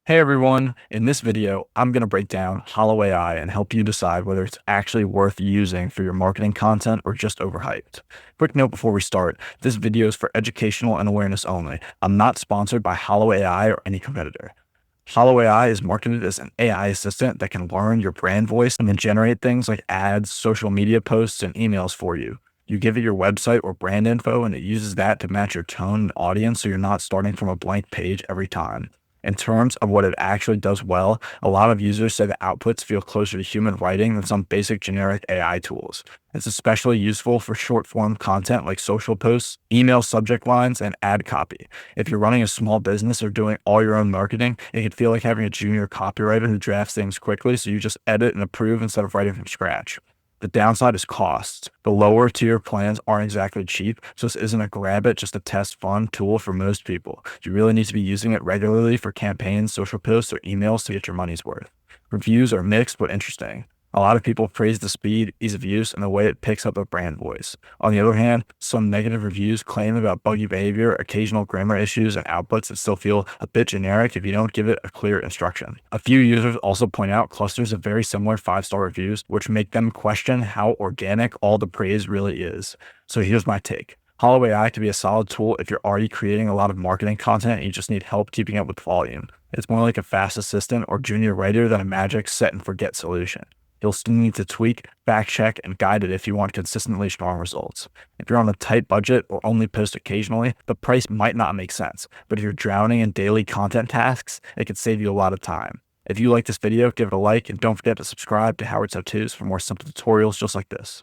Hey everyone, in this video, I'm going to break down Holo AI and help you decide whether it's actually worth using for your marketing content or just overhyped. Quick note before we start, this video is for educational and awareness only. I'm not sponsored by Holo AI or any competitor. Holo AI is marketed as an AI assistant that can learn your brand voice and then generate things like ads, social media posts, and emails for you. You give it your website or brand info and it uses that to match your tone and audience so you're not starting from a blank page every time. In terms of what it actually does well, a lot of users say the outputs feel closer to human writing than some basic generic AI tools. It's especially useful for short form content like social posts, email subject lines, and ad copy. If you're running a small business or doing all your own marketing, it can feel like having a junior copywriter who drafts things quickly so you just edit and approve instead of writing from scratch. The downside is costs. The lower tier plans aren't exactly cheap, so this isn't a grab it, just a test fun tool for most people. You really need to be using it regularly for campaigns, social posts, or emails to get your money's worth. Reviews are mixed but interesting. A lot of people praise the speed, ease of use, and the way it picks up a brand voice. On the other hand, some negative reviews claim about buggy behavior, occasional grammar issues, and outputs that still feel a bit generic if you don't give it a clear instruction. A few users also point out clusters of very similar 5-star reviews, which make them question how organic all the praise really is. So here's my take. Holo AI can be a solid tool if you're already creating a lot of marketing content and you just need help keeping up with volume. It's more like a fast assistant or junior writer than a magic set and forget solution. You'll still need to tweak, fact check, and guide it if you want consistently strong results. If you're on a tight budget or only post occasionally, the price might not make sense, but if you're drowning in daily content tasks, it could save you a lot of time. If you like this video, give it a like and don't forget to subscribe to Howard's How-Tos for more simple tutorials just like this.